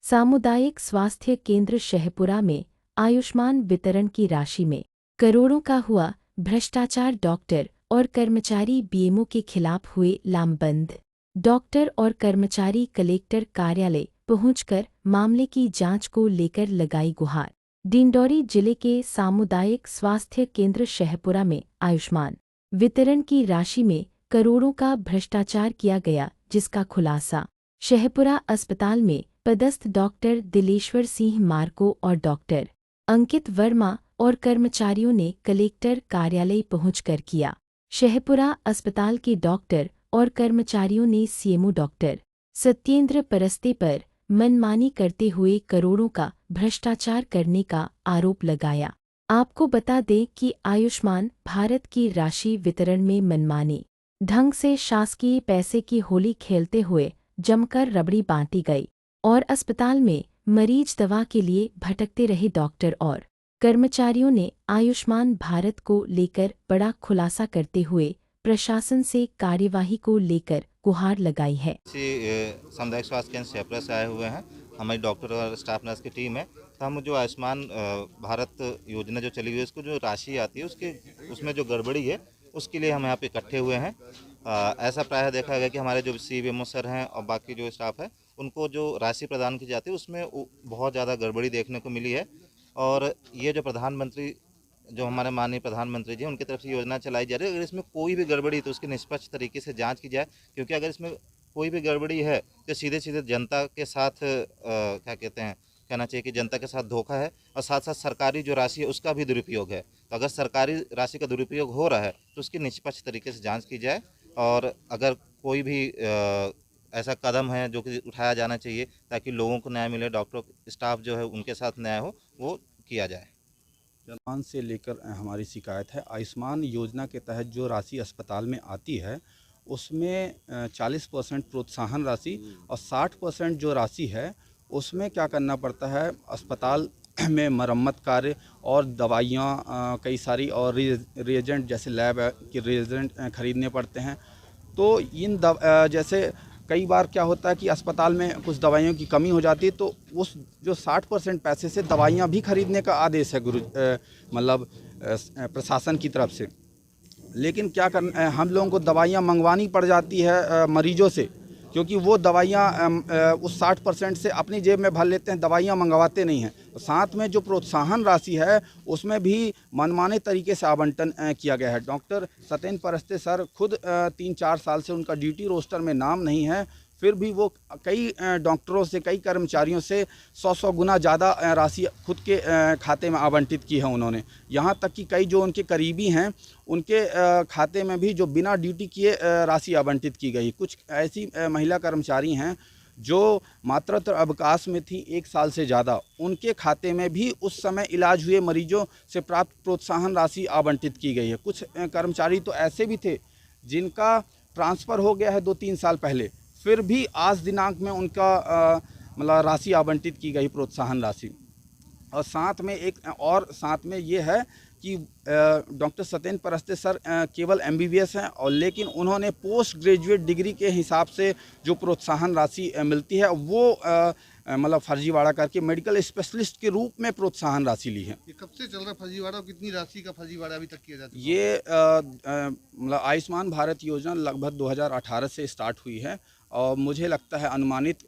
सामुदायिक स्वास्थ्य केंद्र शहपुरा में आयुष्मान वितरण की राशि में करोड़ों का हुआ भ्रष्टाचार। डॉक्टर और कर्मचारी बीएमओ के खिलाफ हुए लामबंद। डॉक्टर और कर्मचारी कलेक्टर कार्यालय पहुंचकर मामले की जांच को लेकर लगाई गुहार। डिंडौरी जिले के सामुदायिक स्वास्थ्य केंद्र शहपुरा में आयुष्मान वितरण की राशि में करोड़ों का भ्रष्टाचार किया गया, जिसका खुलासा शहपुरा अस्पताल में पदस्थ डॉक्टर दिलेश्वर सिंह मार्को और डॉक्टर अंकित वर्मा और कर्मचारियों ने कलेक्टर कार्यालय पहुंचकर किया। शहपुरा अस्पताल के डॉक्टर और कर्मचारियों ने सीएमओ डॉक्टर सत्येंद्र परस्ते पर मनमानी करते हुए करोड़ों का भ्रष्टाचार करने का आरोप लगाया। आपको बता दें कि आयुष्मान भारत की राशि वितरण में मनमानी ढंग से शासकीय पैसे की होली खेलते हुए जमकर रबड़ी बांटी गई और अस्पताल में मरीज दवा के लिए भटकते रहे। डॉक्टर और कर्मचारियों ने आयुष्मान भारत को लेकर बड़ा खुलासा करते हुए प्रशासन से कार्यवाही को लेकर गुहार लगाई है। सामुदायिक स्वास्थ्य केंद्र शहपुरा से आए हुए हैं, हमारी डॉक्टर और स्टाफ नर्स की टीम है। तो हम जो आयुष्मान भारत योजना जो चली हुई है, उसको जो राशि आती है उसमें जो गड़बड़ी है उसके लिए हम यहाँ पे इकट्ठे हुए हैं। ऐसा प्रायः देखा गया कि हमारे जो सीबीएमओ सर हैं और बाकी जो स्टाफ है उनको जो राशि प्रदान की जाती है उसमें बहुत ज़्यादा गड़बड़ी देखने को मिली है। और ये जो प्रधानमंत्री जो हमारे माननीय प्रधानमंत्री जी उनकी तरफ से योजना चलाई जा रही है, अगर इसमें कोई भी गड़बड़ी तो उसकी निष्पक्ष तरीके से जांच की जाए, क्योंकि अगर इसमें कोई भी गड़बड़ी है तो सीधे सीधे जनता के साथ क्या कहते हैं, कहना चाहिए कि जनता के साथ धोखा है और साथ साथ सरकारी जो राशि है उसका भी दुरुपयोग है। तो अगर सरकारी राशि का दुरुपयोग हो रहा है तो उसकी निष्पक्ष तरीके से जाँच की जाए और अगर कोई भी ऐसा कदम है जो कि उठाया जाना चाहिए ताकि लोगों को न्याय मिले, डॉक्टर स्टाफ जो है उनके साथ न्याय हो, वो किया जाए। आयुष्मान से लेकर हमारी शिकायत है। आयुष्मान योजना के तहत जो राशि अस्पताल में आती है उसमें 40% प्रोत्साहन राशि और 60% जो राशि है उसमें क्या करना पड़ता है, अस्पताल में मरम्मत कार्य और दवाइयाँ कई सारी और रिएजेंट जैसे लैब के रिएजेंट खरीदने पड़ते हैं। तो जैसे कई बार क्या होता है कि अस्पताल में कुछ दवाइयों की कमी हो जाती है, तो उस जो 60% पैसे से दवाइयाँ भी खरीदने का आदेश है प्रशासन की तरफ से। लेकिन क्या हम लोगों को दवाइयाँ मंगवानी पड़ जाती है मरीजों से, क्योंकि वो दवाइयाँ उस 60% से अपनी जेब में भर लेते हैं, दवाइयाँ मंगवाते नहीं हैं। तो साथ में जो प्रोत्साहन राशि है उसमें भी मनमाने तरीके से आवंटन किया गया है। डॉक्टर सत्येंद्र परस्ते सर खुद 3-4 साल से उनका ड्यूटी रोस्टर में नाम नहीं है, फिर भी वो कई डॉक्टरों से, कई कर्मचारियों से 100 गुना ज़्यादा राशि खुद के खाते में आवंटित की है उन्होंने। यहाँ तक कि कई जो उनके करीबी हैं उनके खाते में भी जो बिना ड्यूटी किए राशि आवंटित की गई। कुछ ऐसी महिला कर्मचारी हैं जो मातृत्व अवकाश में थी 1 साल से ज़्यादा, उनके खाते में भी उस समय इलाज हुए मरीजों से प्राप्त प्रोत्साहन राशि आवंटित की गई है। कुछ कर्मचारी तो ऐसे भी थे जिनका ट्रांसफ़र हो गया है 2-3 साल पहले, फिर भी आज दिनांक में उनका राशि आवंटित की गई, प्रोत्साहन राशि। और साथ में ये है कि डॉक्टर सत्येंद्र परस्ते सर केवल MBBS हैं और लेकिन उन्होंने पोस्ट ग्रेजुएट डिग्री के हिसाब से जो प्रोत्साहन राशि मिलती है वो फर्जीवाड़ा करके मेडिकल स्पेशलिस्ट के रूप में प्रोत्साहन राशि ली है। ये कब से चल रहा है फर्जीवाड़ा और कितनी राशि का फर्जीवाड़ा अभी तक किया जाता है? ये आयुष्मान भारत योजना लगभग 2018 से स्टार्ट हुई है और मुझे लगता है अनुमानित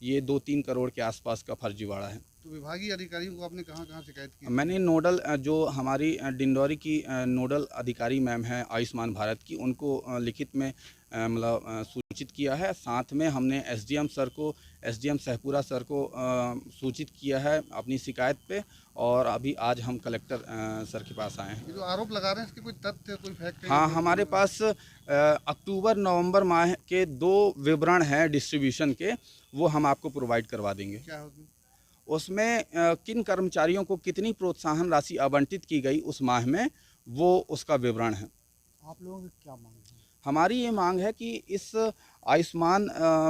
ये 2-3 करोड़ के आसपास का फर्जीवाड़ा है। तो विभागीय अधिकारियों को आपने कहाँ शिकायत की? मैंने नोडल जो हमारी डिंडौरी की नोडल अधिकारी मैम है आयुष्मान भारत की, उनको लिखित में सूचित किया है। साथ में हमने SDM शहपुरा सर को सूचित किया है अपनी शिकायत पे, और अभी आज हम कलेक्टर सर के पास आए हैं। ये जो आरोप लगा रहे हैं इसके कोई तथ्य, कोई फैक्ट? हाँ, हमारे पास अक्टूबर-नवंबर माह के 2 विवरण हैं डिस्ट्रीब्यूशन के, वो हम आपको प्रोवाइड करवा देंगे। क्या होगी उसमें किन कर्मचारियों को कितनी प्रोत्साहन राशि आवंटित की गई उस माह में, वो उसका विवरण है। आप लोगों की क्या मांग है? हमारी ये मांग है कि इस आयुष्मान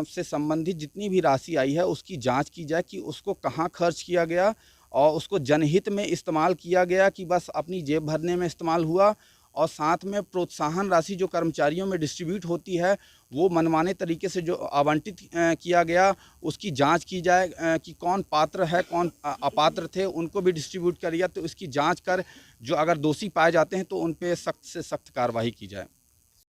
से संबंधित जितनी भी राशि आई है उसकी जांच की जाए कि उसको कहाँ खर्च किया गया और उसको जनहित में इस्तेमाल किया गया कि बस अपनी जेब भरने में इस्तेमाल हुआ, और साथ में प्रोत्साहन राशि जो कर्मचारियों में डिस्ट्रीब्यूट होती है वो मनमाने तरीके से जो आवंटित किया गया उसकी जांच की जाए कि कौन पात्र है कौन अपात्र थे, उनको भी डिस्ट्रीब्यूट किया तो इसकी जांच कर जो अगर दोषी पाए जाते हैं तो उन पे सख्त से सख्त कार्रवाई की जाए।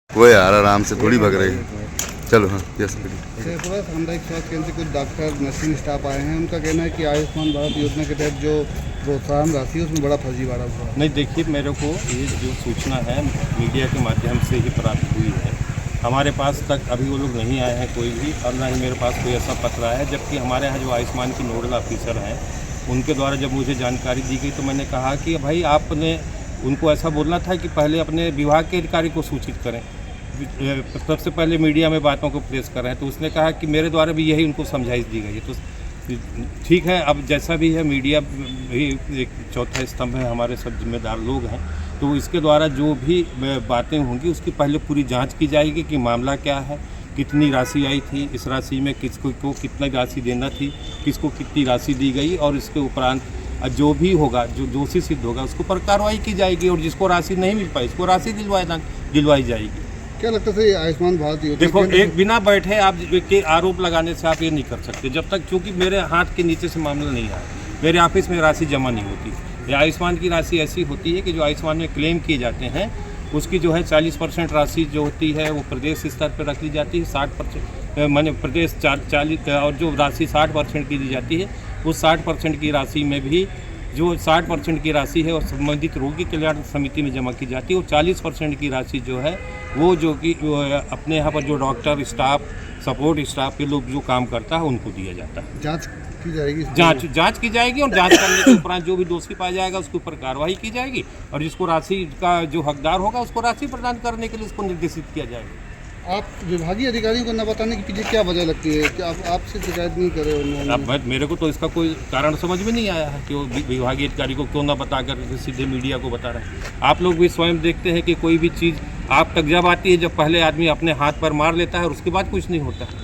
वो यार आराम से थोड़ी भग रही है। चलो हाँ यस शेखपुरा सामुदायिक स्वास्थ्य केंद्र से कुछ डॉक्टर नर्सिंग स्टाफ आए हैं, उनका कहना है कि आयुष्मान भारत योजना के तहत जो प्रोत्साहन राशि है उसमें बड़ा फर्जीवाड़ा हुआ है। नहीं देखिए, मेरे को ये जो सूचना है मीडिया के माध्यम से ही प्राप्त हुई है। हमारे पास तक अभी वो लोग नहीं आए हैं कोई भी, और ना ही मेरे पास कोई ऐसा पत्र आया है। जबकि हमारे यहाँ जो आयुष्मान की नोडल ऑफिसर हैं उनके द्वारा जब मुझे जानकारी दी गई तो मैंने कहा कि भाई आपने उनको ऐसा बोलना था कि पहले अपने विभाग के अधिकारी को सूचित करें, सबसे पहले मीडिया में बातों को प्रेस कर रहे हैं। तो उसने कहा कि मेरे द्वारा भी यही उनको समझाइश दी गई है। तो ठीक है, अब जैसा भी है मीडिया भी एक चौथा स्तंभ है, हमारे सब जिम्मेदार लोग हैं। तो इसके द्वारा जो भी बातें होंगी उसकी पहले पूरी जांच की जाएगी कि मामला क्या है, कितनी राशि आई थी, इस राशि में किसको को कितना राशि देना थी, किसको कितनी राशि दी गई, और इसके उपरांत जो भी होगा, जो दोषी सिद्ध होगा उसको पर कार्रवाई की जाएगी, और जिसको राशि नहीं मिल पाई उसको राशि दिलवाई जाएगी। क्या लगता है आयुष्मान भारत योजना? देखो, एक बिना बैठे आप के आरोप लगाने से आप ये नहीं कर सकते जब तक, क्योंकि मेरे हाथ के नीचे से मामला नहीं आया, मेरे ऑफिस में राशि जमा नहीं होती। ये आयुष्मान की राशि ऐसी होती है कि जो आयुष्मान में क्लेम किए जाते हैं उसकी जो है 40% राशि जो होती है वो प्रदेश स्तर पर रख ली जाती है, 60% माने प्रदेश 40, और जो राशि 60% की दी जाती है उस 60% की राशि में भी जो 60% की राशि है और संबंधित रोगी कल्याण समिति में जमा की जाती है, और 40% की राशि जो है वो जो कि अपने यहाँ पर जो डॉक्टर स्टाफ, सपोर्ट स्टाफ के लोग जो काम करता है उनको दिया जाता है। जांच की जाएगी, जांच की जाएगी, और जांच करने के उपरांत जो भी दोषी पाया जाएगा उसके ऊपर कार्रवाई की जाएगी, और जिसको राशि का जो हकदार होगा उसको राशि प्रदान करने के लिए उसको निर्देशित किया जाएगा। आप विभागीय अधिकारियों को न बताने के पीछे क्या वजह लगती है कि आप आपसे शिकायत नहीं करे उन्होंने? अब मेरे को तो इसका कोई कारण समझ में नहीं आया है कि वो विभागीय अधिकारी को क्यों ना बता कर सीधे मीडिया को बता रहे हैं। आप लोग भी स्वयं देखते हैं कि कोई भी चीज़ आप तक जब आती है जब पहले आदमी अपने हाथ पर मार लेता है और उसके बाद कुछ नहीं होता है।